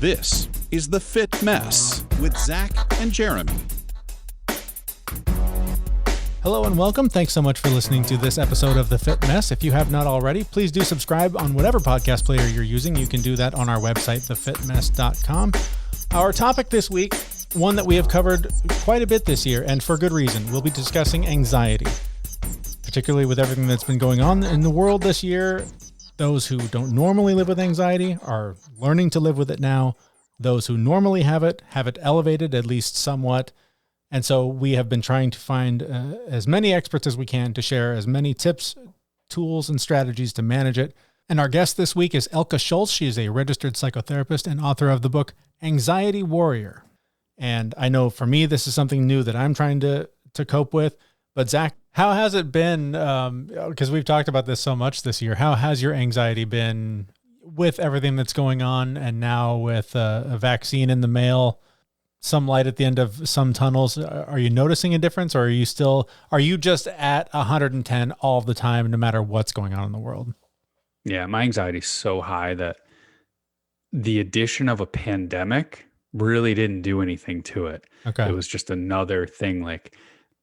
This is The Fit Mess with Zach and Jeremy. Hello and welcome. Thanks so much for listening to this episode of The Fit Mess. If you have not already, please do subscribe on whatever podcast player you're using. You can do that on our website, thefitmess.com. Our topic this week, one that we have covered quite a bit this year, and for good reason. We'll be discussing anxiety, particularly with everything that's been going on in the world this year. Those who don't normally live with anxiety are learning to live with it now. Those who normally have it elevated at least somewhat. And so we have been trying to find as many experts as we can to share as many tips, tools, and strategies to manage it. And our guest this week is Elke Scholz. She is a registered psychotherapist and author of the book Anxiety Warrior. And I know for me, this is something new that I'm trying to cope with. But Zach, how has it been? Because we've talked about this so much this year. How has your anxiety been with everything that's going on, and now with a vaccine in the mail, some light at the end of some tunnels? Are you noticing a difference, or are you just at 110 all the time, no matter what's going on in the world? Yeah, my anxiety is so high that the addition of a pandemic really didn't do anything to it. Okay. It was just another thing. Like,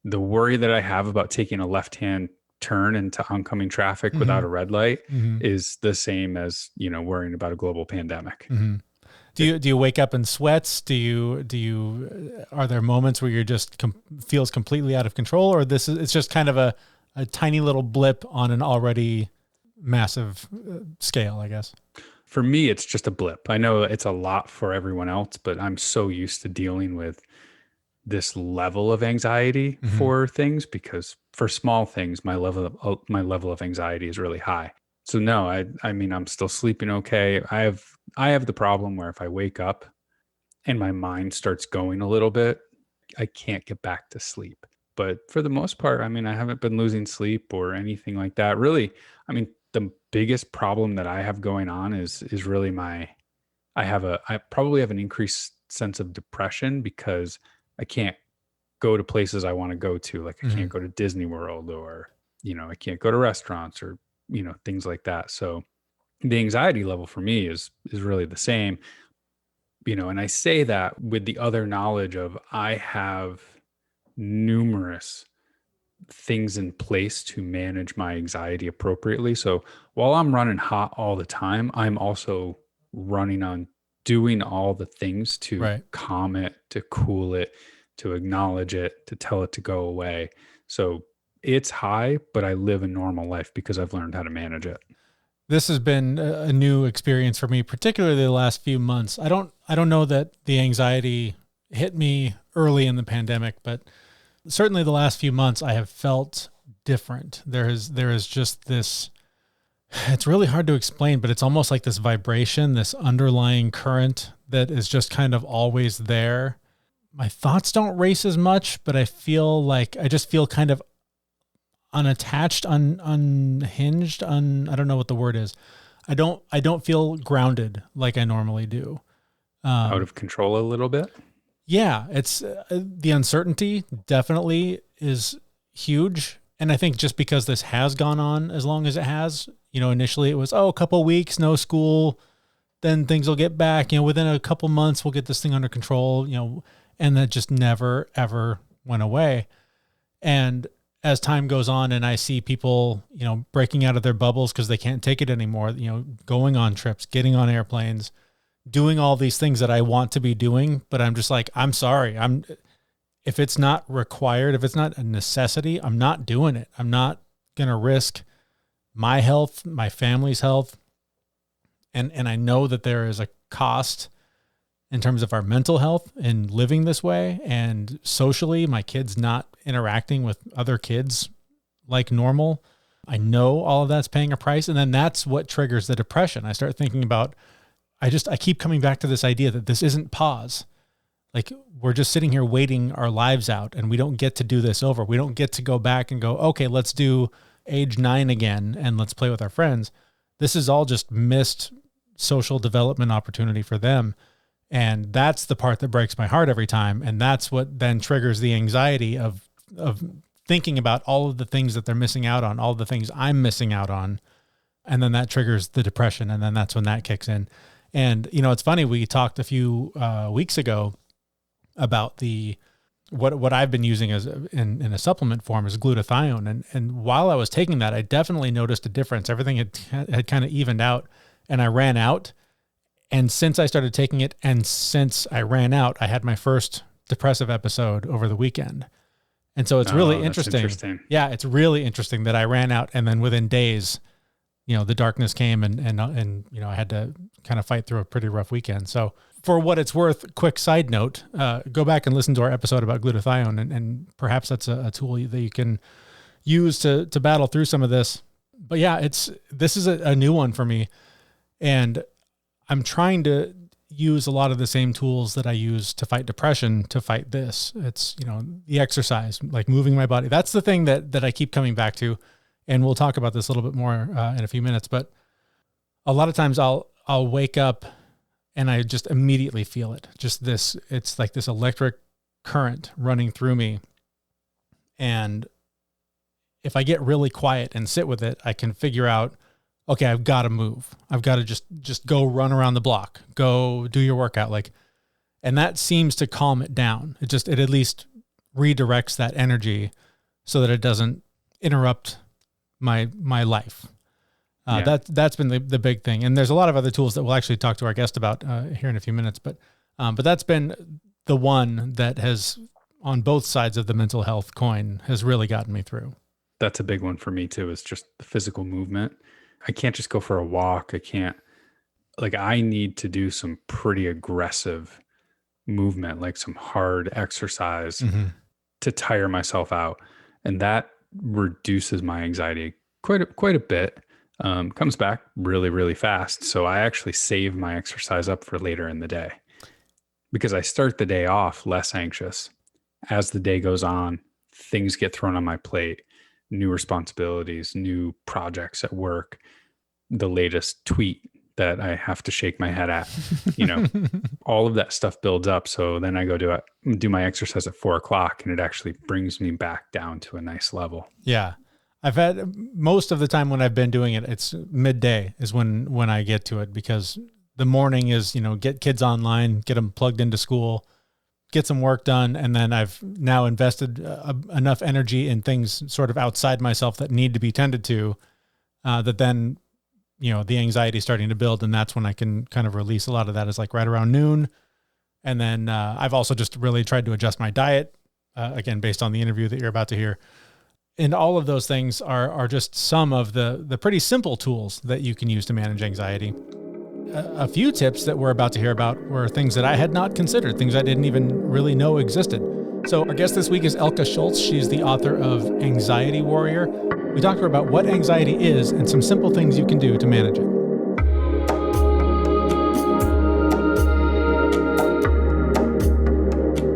the worry that I have about taking a left-hand turn into oncoming traffic without a red light is the same as, worrying about a global pandemic. Do you wake up in sweats? Are there moments where you're just feels completely out of control, or it's just kind of a tiny little blip on an already massive scale, I guess? For me, it's just a blip. I know it's a lot for everyone else, but I'm so used to dealing with this level of anxiety for things, because for small things, my level of anxiety is really high. So no, I mean, I'm still sleeping okay. I have the problem where if I wake up and my mind starts going a little bit, I can't get back to sleep. But for the most part, I mean, I haven't been losing sleep or anything like that. Really, I mean, the biggest problem that I have going on is really I probably have an increased sense of depression because I can't go to places I want to go to. Like, I can't go to Disney World, or, I can't go to restaurants, or, things like that. So the anxiety level for me is really the same, and I say that with the other knowledge of I have numerous things in place to manage my anxiety appropriately. So while I'm running hot all the time, I'm also running on doing all the things to calm it, to cool it, to acknowledge it, to tell it to go away. So it's high, but I live a normal life because I've learned how to manage it. This has been a new experience for me, particularly the last few months. I don't know that the anxiety hit me early in the pandemic, but certainly the last few months I have felt different. There is just this, it's really hard to explain, but it's almost like this vibration, this underlying current that is just kind of always there. My thoughts don't race as much, but I just feel kind of unattached, unhinged, I don't know what the word is. I don't feel grounded like I normally do. Out of control a little bit? Yeah, it's the uncertainty definitely is huge. And I think just because this has gone on as long as it has, initially it was, a couple of weeks, no school, then things will get back, within a couple months, we'll get this thing under control, and that just never, ever went away. And as time goes on and I see people, breaking out of their bubbles because they can't take it anymore, going on trips, getting on airplanes, doing all these things that I want to be doing, but I'm just like, I'm sorry. If it's not required, if it's not a necessity, I'm not doing it. I'm not going to risk my health, my family's health. And I know that there is a cost in terms of our mental health in living this way, and socially, my kids not interacting with other kids like normal. I know all of that's paying a price. And then that's what triggers the depression. I start thinking about, I keep coming back to this idea that this isn't pause. Like, we're just sitting here waiting our lives out, and we don't get to do this over. We don't get to go back and go, okay, let's do age 9 again and let's play with our friends. This is all just missed social development opportunity for them. And that's the part that breaks my heart every time. And that's what then triggers the anxiety of thinking about all of the things that they're missing out on, all the things I'm missing out on. And then that triggers the depression. And then that's when that kicks in. And, it's funny, we talked a few weeks ago about what I've been using in a supplement form is glutathione. And while I was taking that, I definitely noticed a difference. Everything had kind of evened out, and I ran out. And since I started taking it and since I ran out, I had my first depressive episode over the weekend. And so it's really interesting. Yeah, it's really interesting that I ran out, and then within days, the darkness came and I had to kind of fight through a pretty rough weekend. So for what it's worth, quick side note, go back and listen to our episode about glutathione, and perhaps that's a tool that you can use to battle through some of this. But yeah, this is a new one for me, and I'm trying to use a lot of the same tools that I use to fight depression to fight this. It's, the exercise, like moving my body. That's the thing that I keep coming back to. And we'll talk about this a little bit more in a few minutes. But a lot of times I'll wake up and I just immediately feel it. It's like this electric current running through me. And if I get really quiet and sit with it, I can figure out, okay, I've got to move. I've got to just go run around the block, go do your workout. And that seems to calm it down. It at least redirects that energy so that it doesn't interrupt my life. That's been the big thing. And there's a lot of other tools that we'll actually talk to our guest about here in a few minutes. But that's been the one that has, on both sides of the mental health coin, has really gotten me through. That's a big one for me too, is just the physical movement. I can't just go for a walk. I need to do some pretty aggressive movement, like some hard exercise to tire myself out. And that reduces my anxiety quite a bit. Comes back really, really fast. So I actually save my exercise up for later in the day because I start the day off less anxious. As the day goes on, things get thrown on my plate. New responsibilities, new projects at work, the latest tweet that I have to shake my head at, all of that stuff builds up. So then I go do my exercise at 4:00, and it actually brings me back down to a nice level. Yeah. I've had most of the time when I've been doing it, it's midday is when I get to it, because the morning is, get kids online, get them plugged into school, get some work done. And then I've now invested enough energy in things sort of outside myself that need to be tended to, that then, the anxiety is starting to build. And that's when I can kind of release a lot of that, is like right around noon. And then I've also just really tried to adjust my diet, again, based on the interview that you're about to hear. And all of those things are just some of the pretty simple tools that you can use to manage anxiety. A few tips that we're about to hear about were things that I had not considered, things I didn't even really know existed. So our guest this week is Elke Scholz. She's the author of Anxiety Warrior. We talked to her about what anxiety is and some simple things you can do to manage it.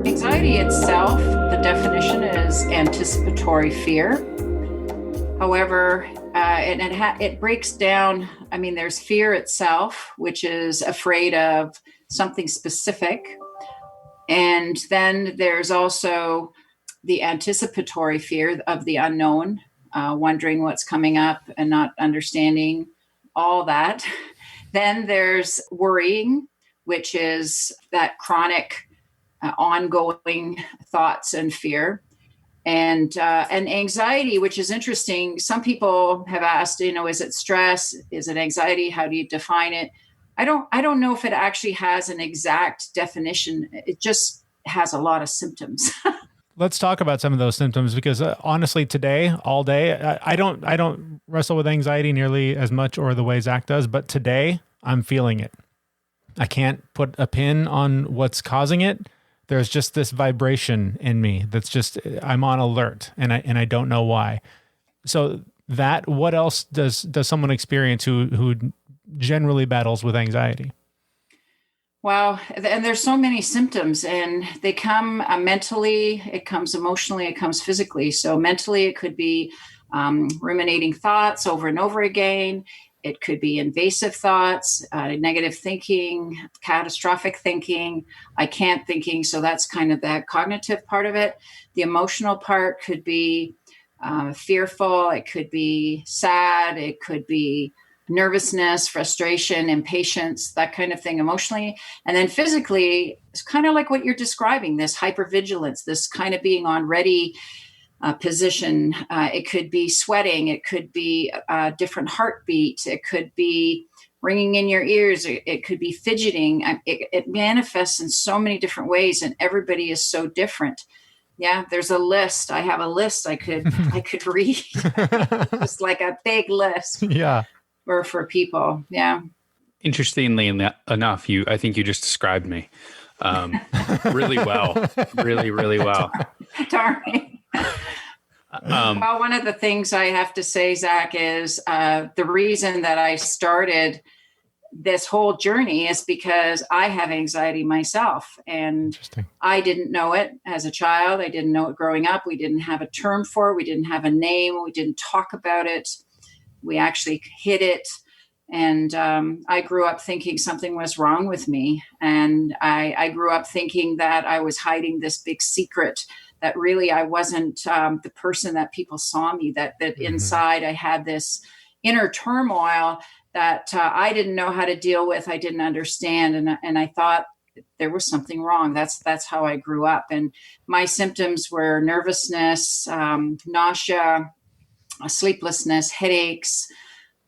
Anxiety itself, the definition is anticipatory fear. However, it breaks down. I mean, there's fear itself, which is afraid of something specific. And then there's also the anticipatory fear of the unknown, wondering what's coming up and not understanding all that. Then there's worrying, which is that chronic, ongoing thoughts and fear. And anxiety, which is interesting. Some people have asked, is it stress? Is it anxiety? How do you define it? I don't know if it actually has an exact definition. It just has a lot of symptoms. Let's talk about some of those symptoms, because honestly, today, all day, I don't wrestle with anxiety nearly as much or the way Zach does, but today I'm feeling it. I can't put a pin on what's causing it. There's just this vibration in me that's just, I'm on alert, and I don't know why. So what else does someone experience who generally battles with anxiety? Wow. And there's so many symptoms, and they come mentally, it comes emotionally, it comes physically. So mentally, it could be ruminating thoughts over and over again. It could be invasive thoughts, negative thinking, catastrophic thinking, I can't thinking. So that's kind of that cognitive part of it. The emotional part could be fearful. It could be sad. It could be nervousness, frustration, impatience, that kind of thing emotionally. And then physically, it's kind of like what you're describing, this hypervigilance, this kind of being on ready position. It could be sweating. It could be a different heartbeat. It could be ringing in your ears. It could be fidgeting. It manifests in so many different ways, and everybody is so different. Yeah, there's a list. I have a list I could read, just like a big list. Yeah. For people. Yeah. Interestingly enough, I think you just described me really well, really, really well. Darn it. Well, one of the things I have to say, Zach, is the reason that I started this whole journey is because I have anxiety myself, and I didn't know it as a child. I didn't know it growing up. We didn't have a term for it. We didn't have a name. We didn't talk about it. We actually hid it. And I grew up thinking something was wrong with me. And I grew up thinking that I was hiding this big secret, that really I wasn't the person that people saw me, that inside I had this inner turmoil that I didn't know how to deal with. I didn't understand. And I thought there was something wrong. That's how I grew up. And my symptoms were nervousness, nausea, sleeplessness, headaches.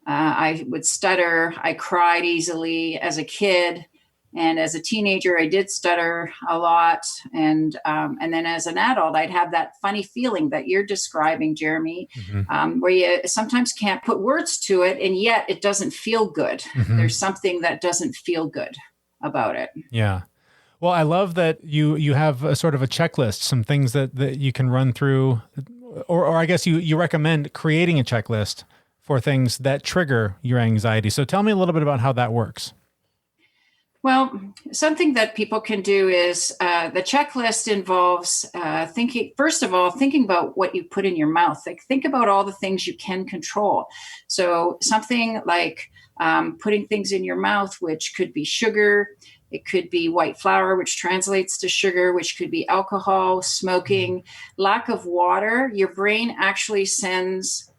I would stutter. I cried easily as a kid. And as a teenager, I did stutter a lot. And then as an adult, I'd have that funny feeling that you're describing, Jeremy, where you sometimes can't put words to it, and yet it doesn't feel good. There's something that doesn't feel good about it. Yeah. Well, I love that you have a sort of a checklist, some things that you can run through, or I guess you recommend creating a checklist for things that trigger your anxiety. So tell me a little bit about how that works. Well, something that people can do is the checklist involves thinking about what you put in your mouth. Like, think about all the things you can control. So something like putting things in your mouth, which could be sugar. It could be white flour, which translates to sugar, which could be alcohol, smoking, lack of water. Your brain actually sends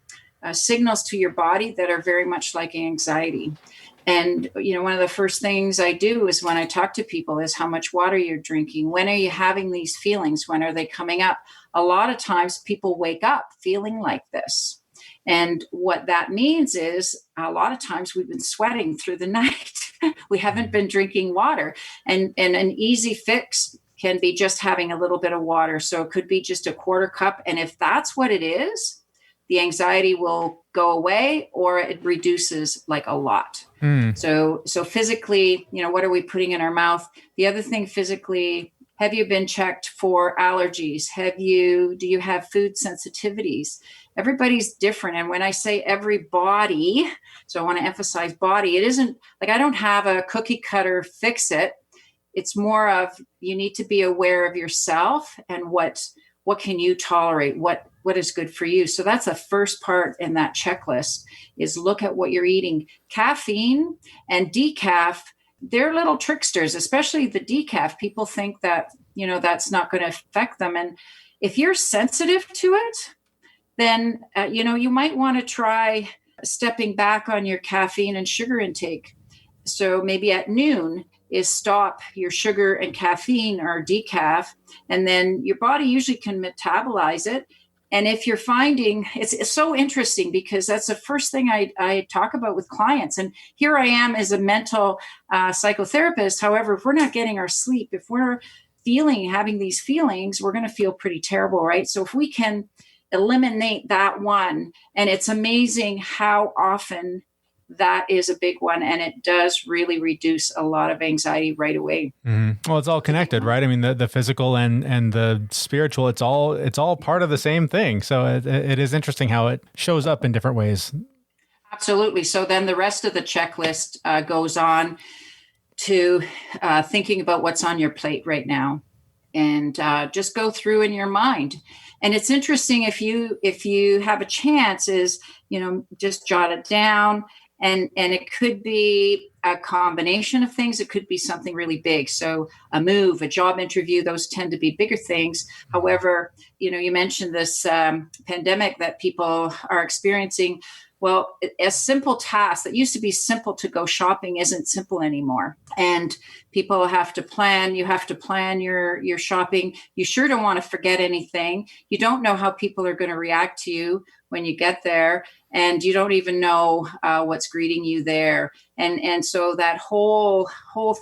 signals to your body that are very much like anxiety. And, one of the first things I do is when I talk to people is how much water you're drinking. When are you having these feelings? When are they coming up? A lot of times people wake up feeling like this. And what that means is a lot of times we've been sweating through the night. We haven't been drinking water. And an easy fix can be just having a little bit of water. So it could be just a quarter cup. And if that's what it is, the anxiety will go away, or it reduces like a lot. So physically, what are we putting in our mouth? The other thing physically, have you been checked for allergies? Do you have food sensitivities? Everybody's different. And when I say everybody, so I want to emphasize body, it isn't like I don't have a cookie cutter fix it. It's more of you need to be aware of yourself and what can you tolerate? What is good for you? So that's the first part in that checklist is look at what you're eating. Caffeine and decaf, they're little tricksters, especially the decaf. People think that, that's not going to affect them. And if you're sensitive to it, then, you might want to try stepping back on your caffeine and sugar intake. So maybe at noon is stop your sugar and caffeine or decaf, and then your body usually can metabolize it. And if you're finding, it's so interesting because that's the first thing I talk about with clients. And here I am as a mental psychotherapist. However, if we're not getting our sleep, if we're having these feelings, we're going to feel pretty terrible, right? So if we can eliminate that one, and it's amazing how often that is a big one, and it does really reduce a lot of anxiety right away. Well, it's all connected, right? I mean, the physical and the spiritual, it's all part of the same thing. So it is interesting how it shows up in different ways. Absolutely. So then the rest of the checklist goes on to thinking about what's on your plate right now, and just go through in your mind. And it's interesting if you have a chance is, just jot it down. And it could be a combination of things. It could be something really big. So a move, a job interview, those tend to be bigger things. However, you mentioned this pandemic that people are experiencing. Well, a simple task that used to be simple to go shopping isn't simple anymore. And people have to plan. You have to plan your shopping. You sure don't want to forget anything. You don't know how people are going to react to you when you get there. And you don't even know what's greeting you there. And so that whole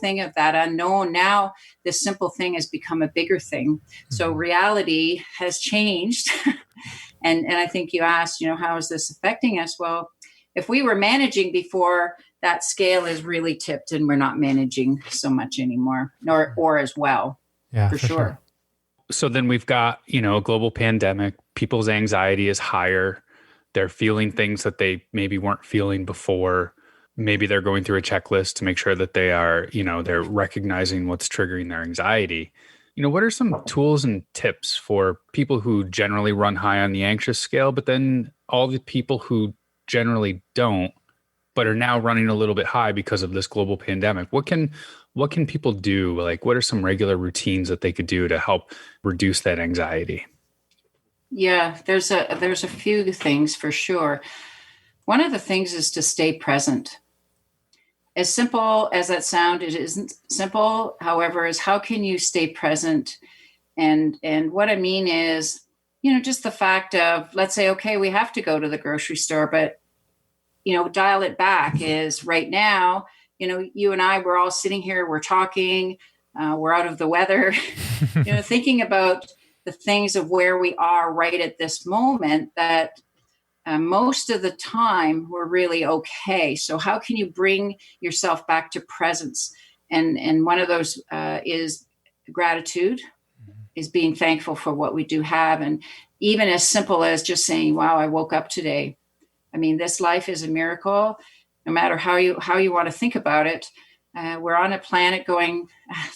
thing of that unknown, now this simple thing has become a bigger thing. So reality has changed. And I think you asked, how is this affecting us? Well, if we were managing before, that scale is really tipped and we're not managing so much anymore, or as well. Yeah, for sure. So then we've got, a global pandemic. People's anxiety is higher. They're feeling things that they maybe weren't feeling before. Maybe they're going through a checklist to make sure that they are, they're recognizing what's triggering their anxiety. What are some tools and tips for people who generally run high on the anxious scale, but then all the people who generally don't, but are now running a little bit high because of this global pandemic? What can people do? Like, what are some regular routines that they could do to help reduce that anxiety? Yeah, there's a few things for sure. One of the things is to stay present. As simple as that sound, it isn't simple. However, is how can you stay present? And what I mean is, just the fact of, let's say, okay, we have to go to the grocery store, but, dial it back is right now, you and I, we're all sitting here, we're talking, we're out of the weather, thinking about the things of where we are right at this moment, that most of the time we're really okay. So how can you bring yourself back to presence? And one of those is gratitude, is being thankful for what we do have. And even as simple as just saying, wow, I woke up today. I mean, this life is a miracle, no matter how you want to think about it. We're on a planet going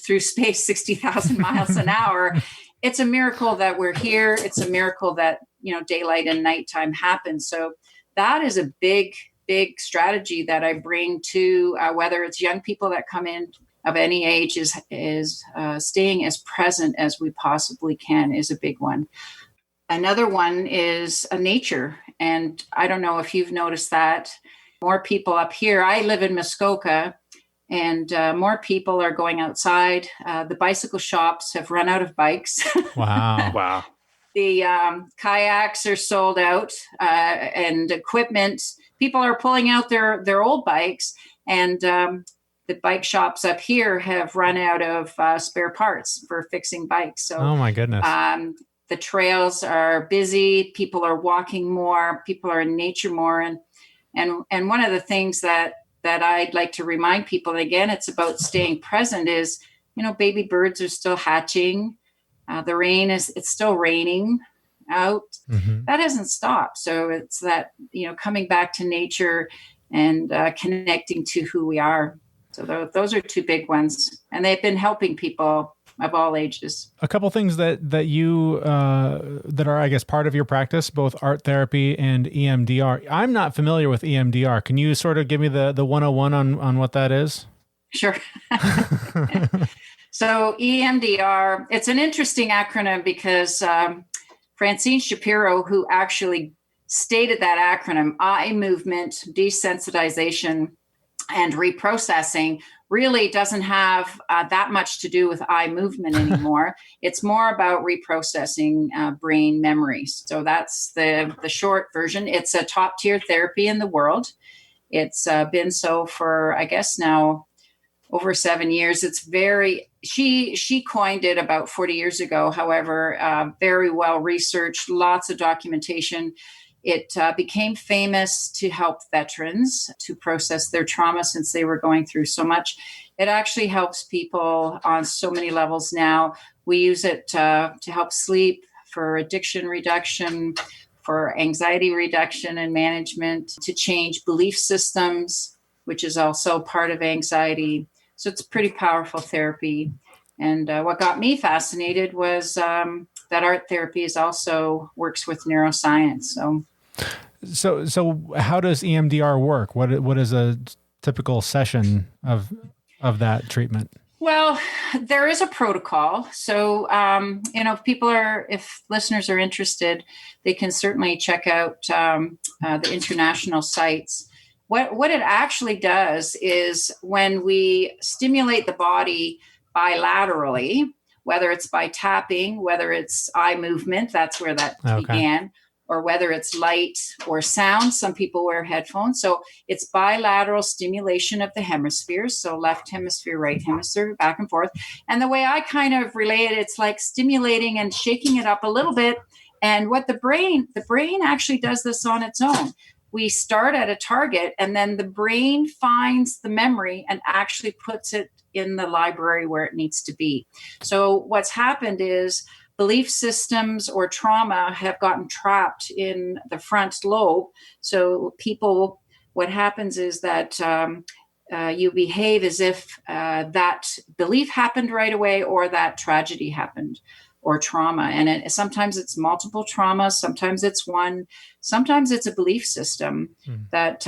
through space 60,000 miles an hour. It's a miracle that we're here. It's a miracle that, daylight and nighttime happen. So that is a big, big strategy that I bring to whether it's young people that come in of any age, is staying as present as we possibly can is a big one. Another one is nature. And I don't know if you've noticed that more people up here, I live in Muskoka, and more people are going outside. The bicycle shops have run out of bikes. Wow. Wow. The kayaks are sold out, and equipment. People are pulling out their old bikes, and the bike shops up here have run out of spare parts for fixing bikes. So, oh my goodness. The trails are busy. People are walking more. People are in nature more. And one of the things that I'd like to remind people, and again, it's about staying present, is, baby birds are still hatching. The rain it's still raining out. Mm-hmm. That hasn't stopped. So it's that, coming back to nature and connecting to who we are. So those are two big ones. And they've been helping people of all ages. A couple things that you, that are, I guess, part of your practice, both art therapy and EMDR. I'm not familiar with EMDR. Can you sort of give me the 101 on what that is? Sure. So EMDR, it's an interesting acronym because Francine Shapiro, who actually stated that acronym, eye movement, desensitization, and reprocessing, really doesn't have that much to do with eye movement anymore. It's more about reprocessing brain memories. So that's the short version. It's a top tier therapy in the world. It's been so for, I guess now, over 7 years. It's she coined it about 40 years ago. However, very well researched, lots of documentation. It became famous to help veterans to process their trauma since they were going through so much. It actually helps people on so many levels now. We use it to help sleep, for addiction reduction, for anxiety reduction and management, to change belief systems, which is also part of anxiety. So it's pretty powerful therapy. And what got me fascinated was that art therapy is also works with neuroscience. So how does EMDR work? What is a typical session of that treatment? Well, there is a protocol. So, if listeners are interested, they can certainly check out the international sites. What it actually does is when we stimulate the body bilaterally, whether it's by tapping, whether it's eye movement, that's where that began, or whether it's light or sound. Some people wear headphones. So it's bilateral stimulation of the hemispheres. So left hemisphere, right hemisphere, back and forth. And the way I kind of relate it, it's like stimulating and shaking it up a little bit. And what the brain actually does this on its own. We start at a target, and then the brain finds the memory and actually puts it in the library where it needs to be. So what's happened is belief systems or trauma have gotten trapped in the front lobe. So what happens is that you behave as if that belief happened right away, or that tragedy happened, or trauma. And sometimes it's multiple traumas, sometimes it's one, sometimes it's a belief system that,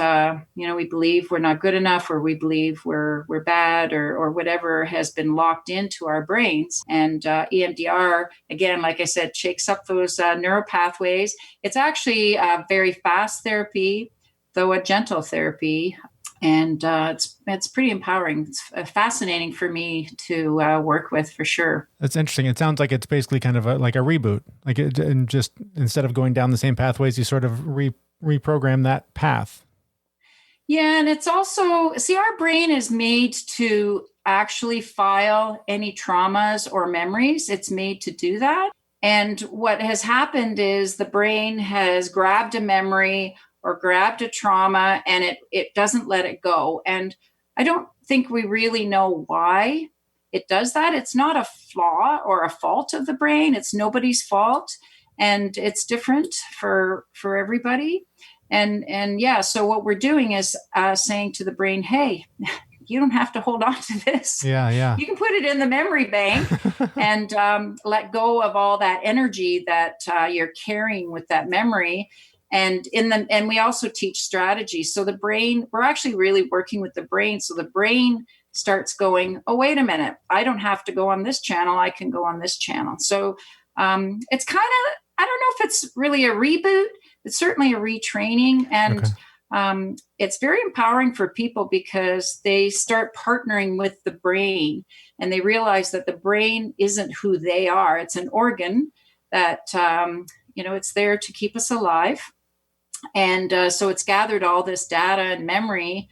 we believe we're not good enough, or we believe we're bad, or whatever has been locked into our brains. And EMDR, again, like I said, shakes up those neural pathways. It's actually a very fast therapy, though a gentle therapy. And it's pretty empowering. It's fascinating for me to work with, for sure. That's interesting. It sounds like it's basically kind of like a reboot. And just instead of going down the same pathways, you sort of reprogram that path. Yeah, and it's also, our brain is made to actually file any traumas or memories. It's made to do that. And what has happened is the brain has grabbed a memory or grabbed a trauma, and it doesn't let it go. And I don't think we really know why it does that. It's not a flaw or a fault of the brain. It's nobody's fault. And it's different for everybody. And yeah, so what we're doing is saying to the brain, hey, you don't have to hold on to this. Yeah. You can put it in the memory bank and let go of all that energy that you're carrying with that memory. And we also teach strategy. So the brain, we're actually really working with the brain. So the brain starts going, oh, wait a minute, I don't have to go on this channel. I can go on this channel. So it's kind of, I don't know if it's really a reboot. It's certainly a retraining. And it's very empowering for people because they start partnering with the brain, and they realize that the brain isn't who they are. It's an organ that, it's there to keep us alive. And so it's gathered all this data and memory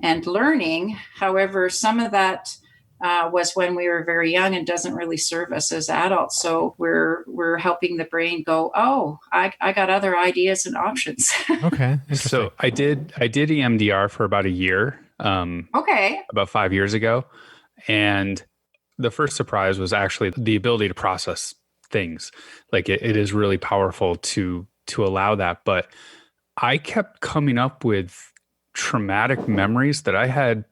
and learning. However, some of that was when we were very young and doesn't really serve us as adults. So we're helping the brain go, oh, I got other ideas and options. Okay. So I did EMDR for about a year. About 5 years ago. And the first surprise was actually the ability to process things. Like it is really powerful to allow that. But I kept coming up with traumatic memories that I had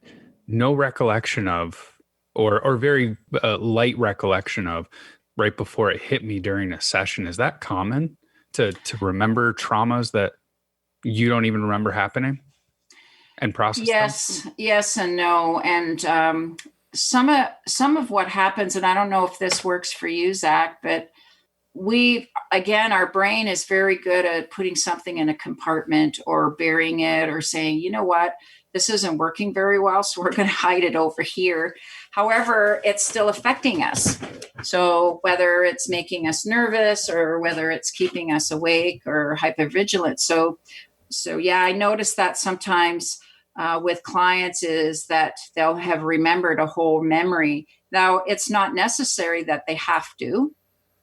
no recollection of, or very light recollection of, right before it hit me during a session. Is that common to remember traumas that you don't even remember happening and process them? Yes and no. And some of what happens, and I don't know if this works for you, Zach, but our brain is very good at putting something in a compartment or burying it or saying, you know what, this isn't working very well, so we're going to hide it over here. However, it's still affecting us. So whether it's making us nervous or whether it's keeping us awake or hypervigilant. So yeah, I notice that sometimes with clients is that they'll have remembered a whole memory. Now, it's not necessary that they have to.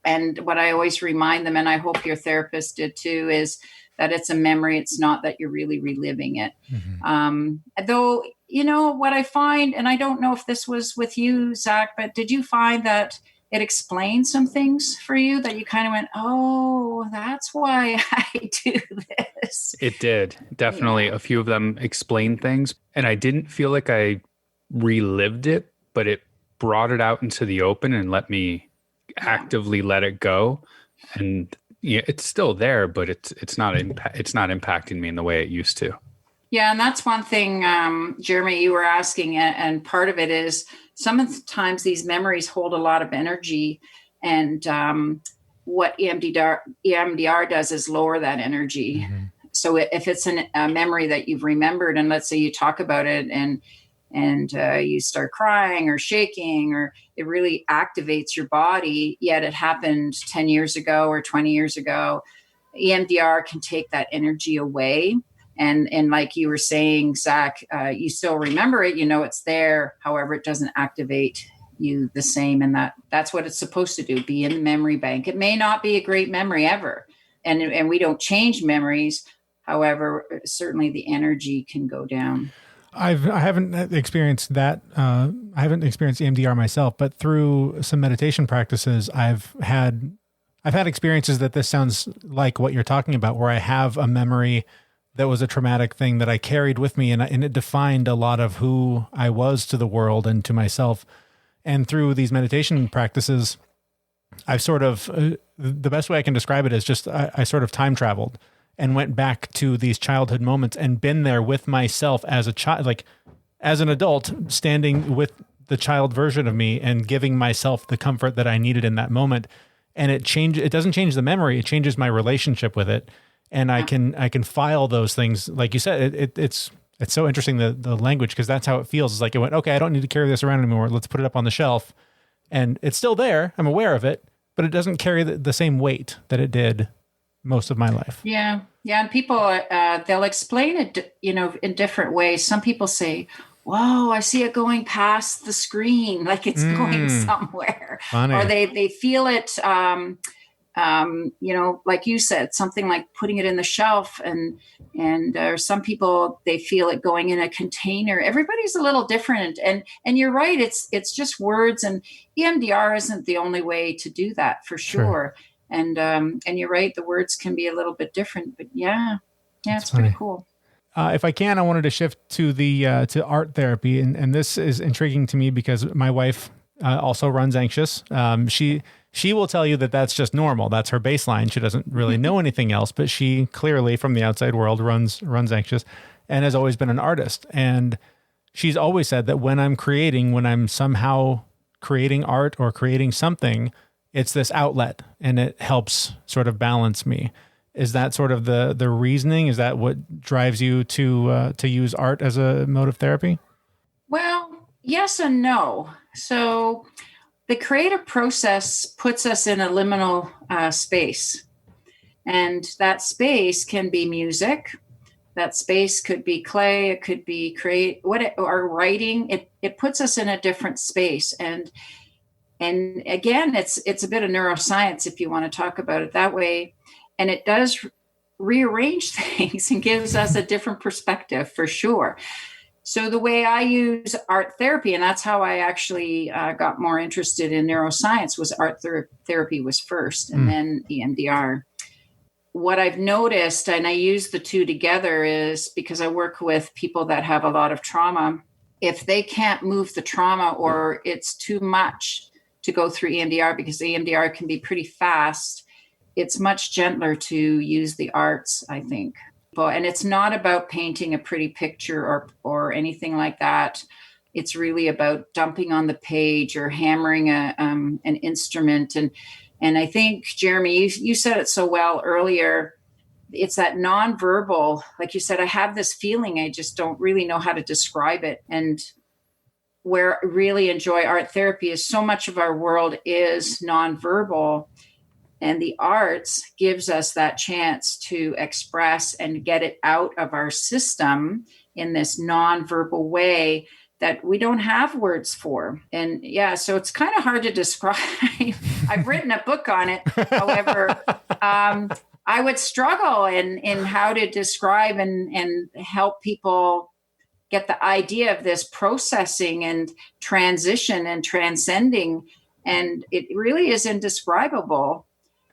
And what I always remind them, and I hope your therapist did too, is that it's a memory. It's not that you're really reliving it. Mm-hmm. Though, what I find, and I don't know if this was with you, Zach, but did you find that it explained some things for you that you kind of went, oh, that's why I do this? It did. Definitely. Yeah. A few of them explained things. And I didn't feel like I relived it, but it brought it out into the open and let me actively let it go. And it's still there, but it's not impacting me in the way it used to. Yeah, and that's one thing, Jeremy, you were asking, and part of it is sometimes these memories hold a lot of energy, and what EMDR does is lower that energy. Mm-hmm. So if it's a memory that you've remembered, and let's say you talk about it and you start crying or shaking, or it really activates your body, yet it happened 10 years ago or 20 years ago, EMDR can take that energy away. And like you were saying, Zach, you still remember it, it's there. However, it doesn't activate you the same. And that's what it's supposed to do, be in the memory bank. It may not be a great memory ever. And we don't change memories. However, certainly the energy can go down. I haven't experienced that. I haven't experienced EMDR myself, but through some meditation practices, I've had experiences that this sounds like what you're talking about, where I have a memory that was a traumatic thing that I carried with me, and it defined a lot of who I was to the world and to myself. And through these meditation practices, I've sort of, the best way I can describe it is just I sort of time traveled and went back to these childhood moments and been there with myself as a child, like as an adult, standing with the child version of me and giving myself the comfort that I needed in that moment. And it doesn't change the memory, it changes my relationship with it. And I can file those things. Like you said, it's so interesting, the language, because that's how it feels. It's like it went, okay, I don't need to carry this around anymore. Let's put it up on the shelf. And it's still there. I'm aware of it, but it doesn't carry the same weight that it did most of my life. Yeah. And people, they'll explain it, in different ways. Some people say, whoa, I see it going past the screen, like it's going somewhere. Funny. Or they feel it, like you said, something like putting it in the shelf, and some people, they feel it going in a container. Everybody's a little different. And you're right. It's just words, and EMDR isn't the only way to do that, for sure. And you're right. The words can be a little bit different, but it's pretty cool. If I can, I wanted to shift to to art therapy. And this is intriguing to me because my wife also runs Anxious. She will tell you that that's just normal. That's her baseline. She doesn't really know anything else, but she clearly from the outside world runs Anxious and has always been an artist. And she's always said that when I'm somehow creating art or creating something, it's this outlet and it helps sort of balance me. Is that sort of the reasoning? Is that what drives you to use art as a mode of therapy? Well, yes and no. So the creative process puts us in a liminal space. And that space can be music. That space could be clay. It could be or writing. It puts us in a different space. And again, it's a bit of neuroscience, if you want to talk about it that way. And it does rearrange things and gives us a different perspective, for sure. So the way I use art therapy, and that's how I actually got more interested in neuroscience, was art therapy was first, and then EMDR. What I've noticed, and I use the two together, is because I work with people that have a lot of trauma. If they can't move the trauma, or it's too much to go through EMDR, because EMDR can be pretty fast, it's much gentler to use the arts, I think. And it's not about painting a pretty picture or anything like that. It's really about dumping on the page or hammering an instrument. And I think, Jeremy, you said it so well earlier. It's that nonverbal, like you said, I have this feeling, I just don't really know how to describe it. And where I really enjoy art therapy is so much of our world is nonverbal. And the arts gives us that chance to express and get it out of our system in this nonverbal way that we don't have words for. And so it's kind of hard to describe. I've written a book on it. However, I would struggle in how to describe and help people get the idea of this processing and transition and transcending. And it really is indescribable.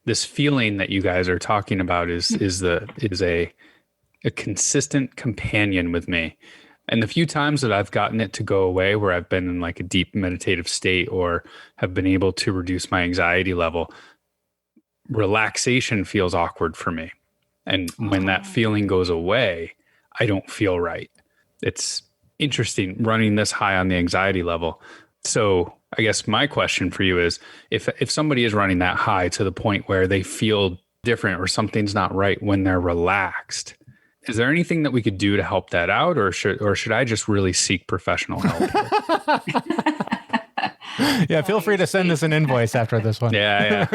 This feeling that you guys are talking about is a consistent companion with me. And the few times that I've gotten it to go away, where I've been in like a deep meditative state or have been able to reduce my anxiety level, relaxation feels awkward for me. And when that feeling goes away, I don't feel right. It's interesting running this high on the anxiety level. So I guess my question for you is, if somebody is running that high to the point where they feel different or something's not right when they're relaxed, is there anything that we could do to help that out, or should I just really seek professional help? Yeah, feel free to send us an invoice after this one. Yeah.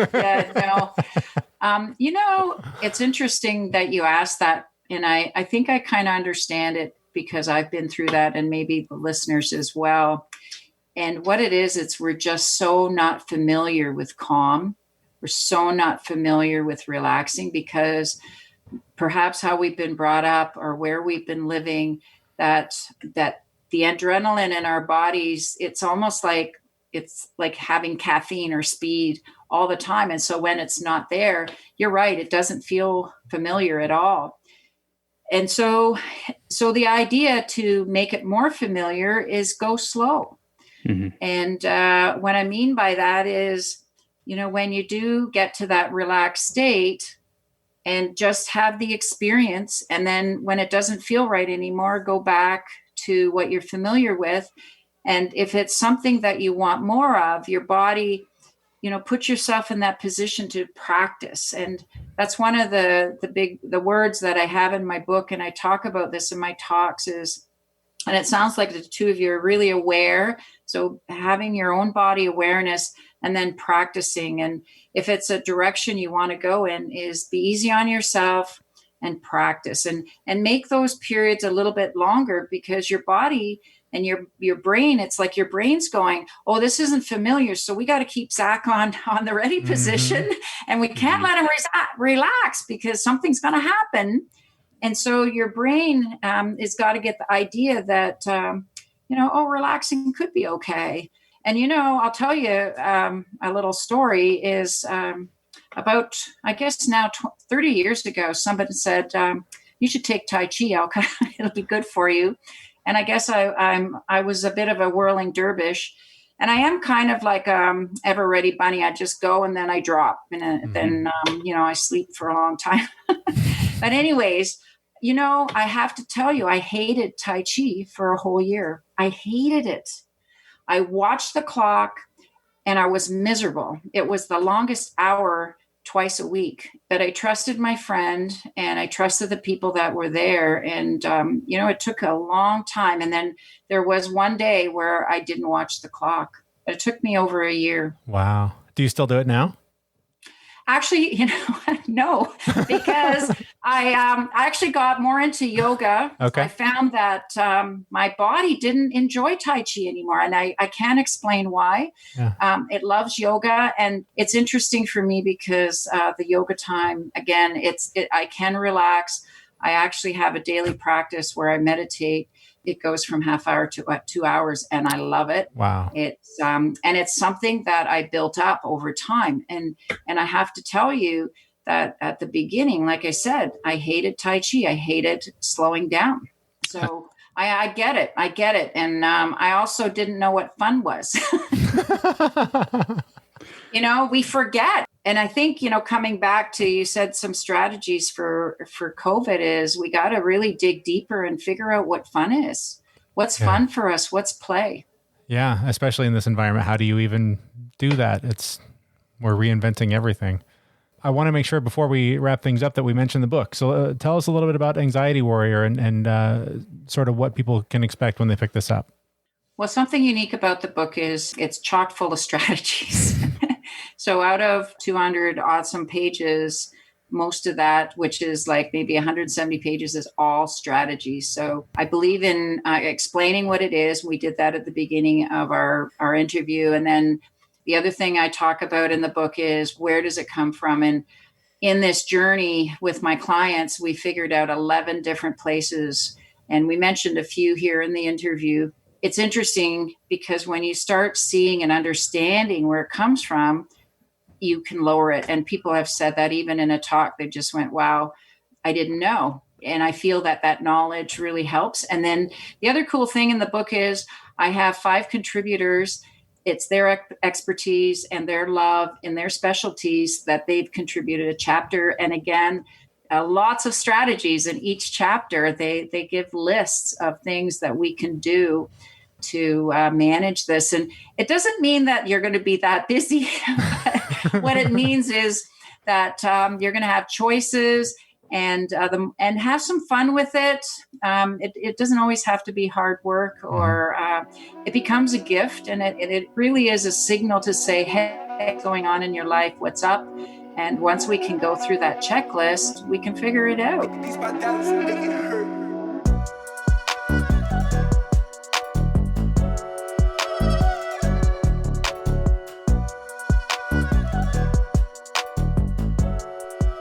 No. It's interesting that you asked that, and I think I kind of understand it because I've been through that, and maybe the listeners as well. And what it is, we're just so not familiar with calm. We're so not familiar with relaxing because perhaps how we've been brought up or where we've been living, that the adrenaline in our bodies, it's almost like it's like having caffeine or speed all the time. And so when it's not there, you're right, it doesn't feel familiar at all. And so the idea to make it more familiar is go slow. Mm-hmm. And what I mean by that is, when you do get to that relaxed state and just have the experience, and then when it doesn't feel right anymore, go back to what you're familiar with. And if it's something that you want more of, your body, put yourself in that position to practice. And that's one of the words that I have in my book, and I talk about this in my talks is, and it sounds like the two of you are really aware. So having your own body awareness and then practicing. And if it's a direction you want to go in, is be easy on yourself and practice and make those periods a little bit longer, because your body and your brain, it's like your brain's going, oh, this isn't familiar. So we got to keep Zach on the ready position, and we can't let him relax because something's going to happen. And so your brain has got to get the idea that, relaxing could be okay. And, I'll tell you a little story is about, I guess now 30 years ago, somebody said, you should take Tai Chi, Elke. It'll be good for you. And I guess I was a bit of a whirling dervish, and I am kind of like ever ready bunny. I just go and then I drop, and then I sleep for a long time. But anyways, I have to tell you, I hated Tai Chi for a whole year. I hated it. I watched the clock and I was miserable. It was the longest hour twice a week, but I trusted my friend and I trusted the people that were there. And, it took a long time. And then there was one day where I didn't watch the clock. It took me over a year. Wow. Do you still do it now? Actually, no, because I actually got more into yoga. Okay. I found that my body didn't enjoy Tai Chi anymore, and I can't explain why. Yeah. It loves yoga, and it's interesting for me because the yoga time, again, I can relax. I actually have a daily practice where I meditate. It goes from half hour to about 2 hours, and I love it. Wow. It's and it's something that I built up over time. And I have to tell you that at the beginning, like I said, I hated Tai Chi. I hated slowing down. So I get it. I get it. And I also didn't know what fun was. We forget. And I think, coming back to, you said some strategies for COVID is we got to really dig deeper and figure out what fun is. What's fun for us? What's play? Yeah, especially in this environment. How do you even do that? We're reinventing everything. I want to make sure before we wrap things up that we mention the book. So tell us a little bit about Anxiety Warrior and sort of what people can expect when they pick this up. Well, something unique about the book is it's chock full of strategies. So out of 200 awesome pages, most of that, which is like maybe 170 pages, is all strategies. So I believe in explaining what it is. We did that at the beginning of our interview. And then the other thing I talk about in the book is, where does it come from? And in this journey with my clients, we figured out 11 different places. And we mentioned a few here in the interview. It's interesting because when you start seeing and understanding where it comes from, you can lower it. And people have said that even in a talk, they just went, wow, I didn't know. And I feel that knowledge really helps. And then the other cool thing in the book is I have 5 contributors. It's their expertise and their love and their specialties that they've contributed a chapter. And again, lots of strategies in each chapter. They give lists of things that we can do to manage this. And it doesn't mean that you're going to be that busy. What it means is that you're going to have choices and have some fun with it. It doesn't always have to be hard work, or it becomes a gift, and it really is a signal to say, hey, what's going on in your life? What's up? And once we can go through that checklist, we can figure it out.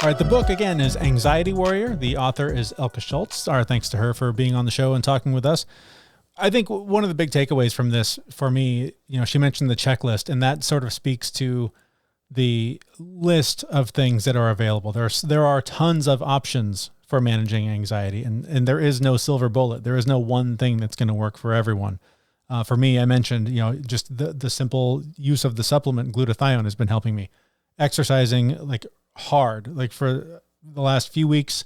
All right, the book, again, is Anxiety Warrior. The author is Elke Scholz. Our thanks to her for being on the show and talking with us. I think one of the big takeaways from this for me, she mentioned the checklist, and that sort of speaks to the list of things that are available. There are tons of options for managing anxiety, and there is no silver bullet. There is no one thing that's going to work for everyone. For me, I mentioned, just the simple use of the supplement glutathione has been helping me. Exercising hard, for the last few weeks,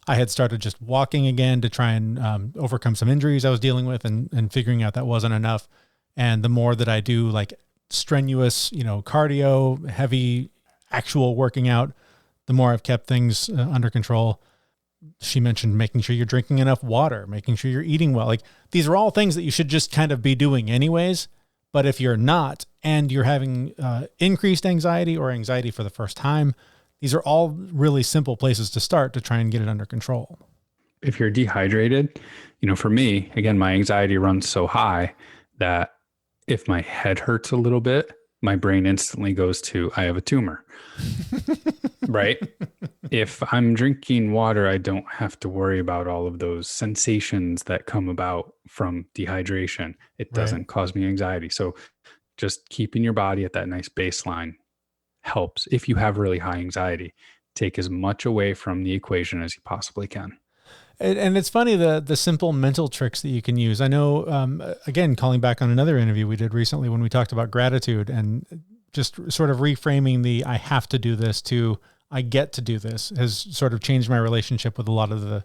I had started just walking again to try and overcome some injuries I was dealing with, and figuring out that wasn't enough. And the more that I do strenuous, cardio, heavy, actual working out, the more I've kept things under control. She mentioned making sure you're drinking enough water, making sure you're eating well. These are all things that you should just kind of be doing anyways. But if you're not, and you're having increased anxiety or anxiety for the first time, these are all really simple places to start to try and get it under control. If you're dehydrated, for me, again, my anxiety runs so high that if my head hurts a little bit, my brain instantly goes to, I have a tumor, right? If I'm drinking water, I don't have to worry about all of those sensations that come about from dehydration. It doesn't cause me anxiety. So just keeping your body at that nice baseline helps. If you have really high anxiety, take as much away from the equation as you possibly can. And it's funny, the simple mental tricks that you can use. I know, again, calling back on another interview we did recently when we talked about gratitude, and just sort of reframing the I have to do this to I get to do this has sort of changed my relationship with a lot of the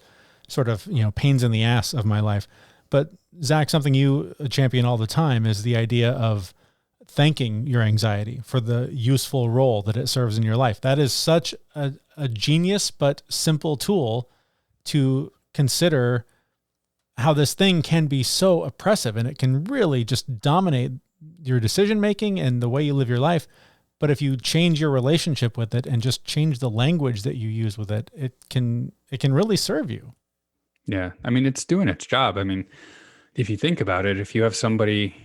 sort of, pains in the ass of my life. But Zach, something you champion all the time is the idea of thanking your anxiety for the useful role that it serves in your life. That is such a genius but simple tool to consider how this thing can be so oppressive, and it can really just dominate your decision making and the way you live your life. But if you change your relationship with it and just change the language that you use with it, it can really serve you. Yeah. I mean, it's doing its job. I mean, if you think about it, if you have somebody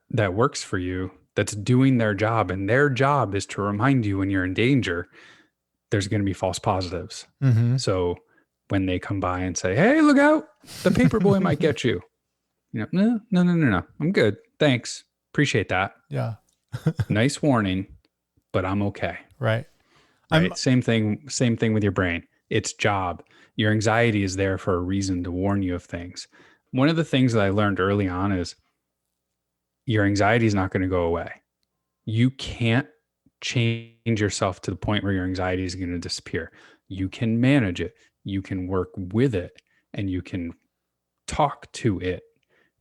that works for you that's doing their job, and their job is to remind you when you're in danger, there's going to be false positives. Mm-hmm. So when they come by and say, hey, look out, the paper boy might get you. No, I'm good. Thanks. Appreciate that. Yeah. Nice warning, but I'm okay. Right. Same thing with your brain. Its job. Your anxiety is there for a reason to warn you of things. One of the things that I learned early on is your anxiety is not going to go away. You can't change yourself to the point where your anxiety is going to disappear. You can manage it. You can work with it, and you can talk to it,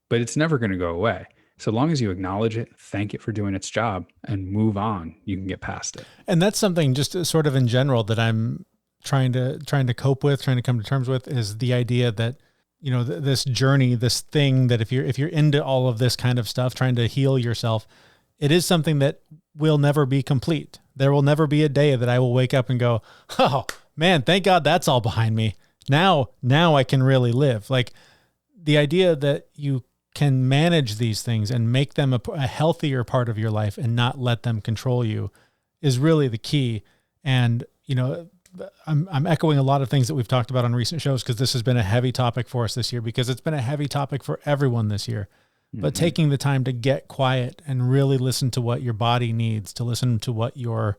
but it's never going to go away. So long as you acknowledge it, thank it for doing its job, and move on, you can get past it. And that's something just sort of in general that I'm trying to cope with, trying to come to terms with, is the idea that, this journey, this thing that if you're into all of this kind of stuff, trying to heal yourself, it is something that will never be complete. There will never be a day that I will wake up and go, oh man, thank God that's all behind me. Now I can really live. The idea that you can manage these things and make them a healthier part of your life and not let them control you is really the key. And, I'm echoing a lot of things that we've talked about on recent shows, because this has been a heavy topic for us this year, because it's been a heavy topic for everyone this year. Mm-hmm. But taking the time to get quiet and really listen to what your body needs, to listen to what your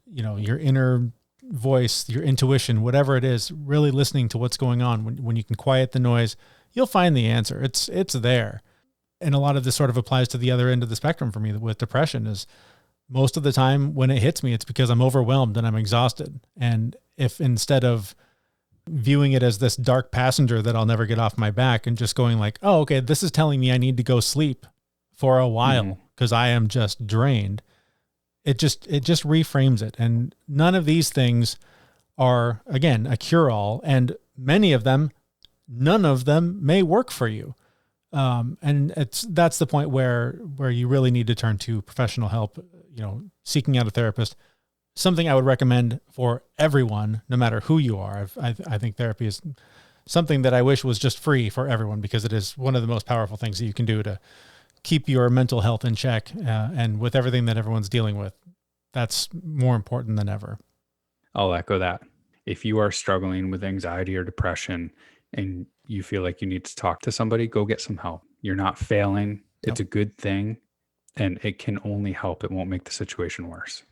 inner voice, your intuition, whatever it is, really listening to what's going on. When you can quiet the noise, you'll find the answer. It's there. And a lot of this sort of applies to the other end of the spectrum for me with depression. Is most of the time when it hits me, it's because I'm overwhelmed and I'm exhausted. And if instead of viewing it as this dark passenger that I'll never get off my back and just going like, oh, okay, this is telling me I need to go sleep for a while because I am just drained. It just reframes it. And none of these things are, again, a cure-all, and none of them may work for you. And that's the point where you really need to turn to professional help, seeking out a therapist. Something I would recommend for everyone, no matter who you are. I think therapy is something that I wish was just free for everyone, because it is one of the most powerful things that you can do to keep your mental health in check. And with everything that everyone's dealing with, that's more important than ever. I'll echo that. If you are struggling with anxiety or depression and you feel like you need to talk to somebody, go get some help. You're not failing. It's a good thing, and it can only help. It won't make the situation worse.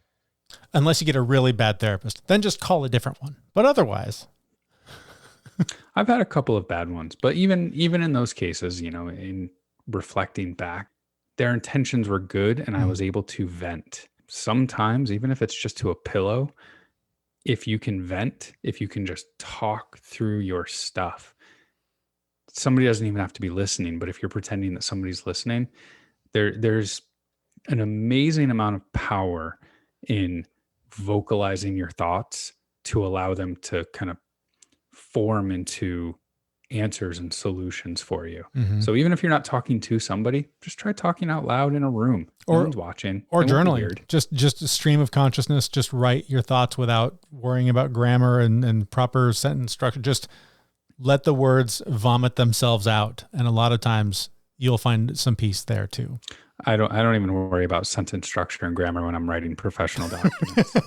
Unless you get a really bad therapist, then just call a different one. But otherwise, I've had a couple of bad ones, but even in those cases, in reflecting back, their intentions were good and I was able to vent. Sometimes, even if it's just to a pillow, if you can vent, if you can just talk through your stuff, somebody doesn't even have to be listening, but if you're pretending that somebody's listening, there's an amazing amount of power in vocalizing your thoughts to allow them to kind of form into answers and solutions for you. So even if you're not talking to somebody, just try talking out loud in a room. No one's watching. Or journaling. Just a stream of consciousness. Just write your thoughts without worrying about grammar and proper sentence structure. Just let the words vomit themselves out. And a lot of times you'll find some peace there too. I don't even worry about sentence structure and grammar when I'm writing professional documents. So.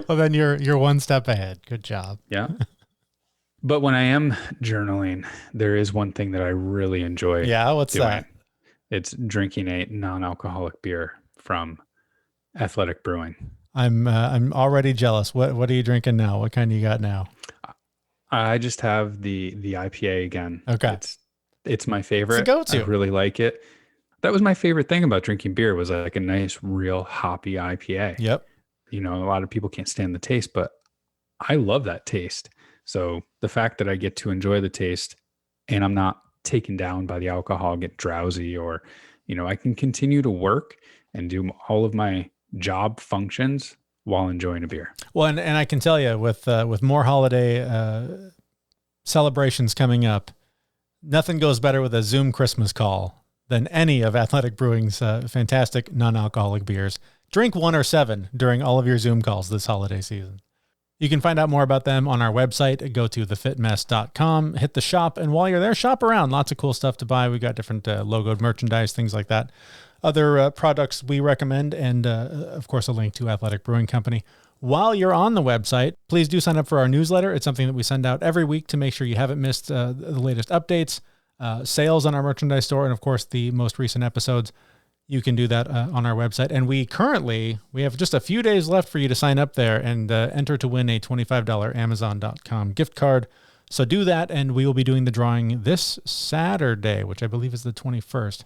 Well, then you're one step ahead. Good job. Yeah. But when I am journaling, there is one thing that I really enjoy. Yeah, what's doing. that? It's drinking a non-alcoholic beer from Athletic Brewing. I'm already jealous. What are you drinking now? What kind you got now? I just have the IPA again. Okay. It's my favorite. It's a go-to. I really like it. That was my favorite thing about drinking beer, was like a nice, real hoppy IPA. Yep. A lot of people can't stand the taste, but I love that taste. So the fact that I get to enjoy the taste and I'm not taken down by the alcohol, get drowsy, or, I can continue to work and do all of my job functions while enjoying a beer. Well, and I can tell you with more holiday celebrations coming up, nothing goes better with a Zoom Christmas call than any of Athletic Brewing's fantastic non-alcoholic beers. Drink 1 or 7 during all of your Zoom calls this holiday season. You can find out more about them on our website. Go to thefitmess.com, hit the shop, and while you're there, shop around. Lots of cool stuff to buy. We got different logoed merchandise, things like that. Other products we recommend, and of course, a link to Athletic Brewing Company. While you're on the website, please do sign up for our newsletter. It's something that we send out every week to make sure you haven't missed the latest updates, sales on our merchandise store, and of course, the most recent episodes. You can do that on our website. And we have just a few days left for you to sign up there and enter to win a $25 Amazon.com gift card. So do that, and we will be doing the drawing this Saturday, which I believe is the 21st.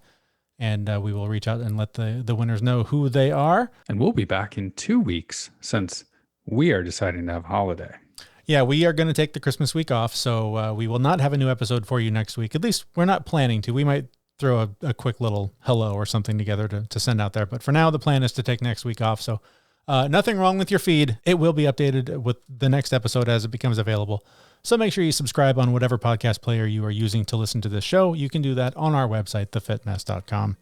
And we will reach out and let the winners know who they are. And we'll be back in 2 weeks, since we are deciding to have a holiday. Yeah, we are going to take the Christmas week off, so we will not have a new episode for you next week. At least we're not planning to. We might throw a quick little hello or something together to send out there. But for now, the plan is to take next week off. So nothing wrong with your feed. It will be updated with the next episode as it becomes available. So make sure you subscribe on whatever podcast player you are using to listen to this show. You can do that on our website, thefitmess.com.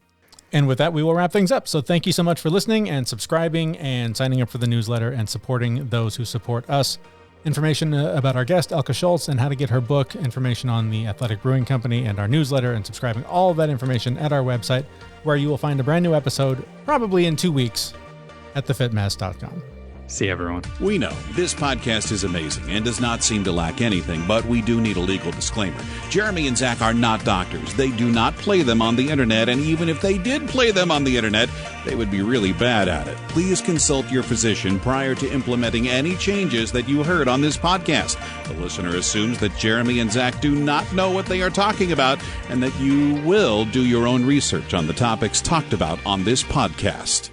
And with that, we will wrap things up. So thank you so much for listening and subscribing and signing up for the newsletter and supporting those who support us. Information about our guest, Elke Scholz, and how to get her book, information on the Athletic Brewing Company, and our newsletter, and subscribing, all of that information at our website, where you will find a brand new episode probably in 2 weeks at thefitmess.com. See everyone. We know this podcast is amazing and does not seem to lack anything, but we do need a legal disclaimer. Jeremy and Zach are not doctors. They do not play them on the internet, and even if they did play them on the internet, they would be really bad at it. Please consult your physician prior to implementing any changes that you heard on this podcast. The listener assumes that Jeremy and Zach do not know what they are talking about, and that you will do your own research on the topics talked about on this podcast.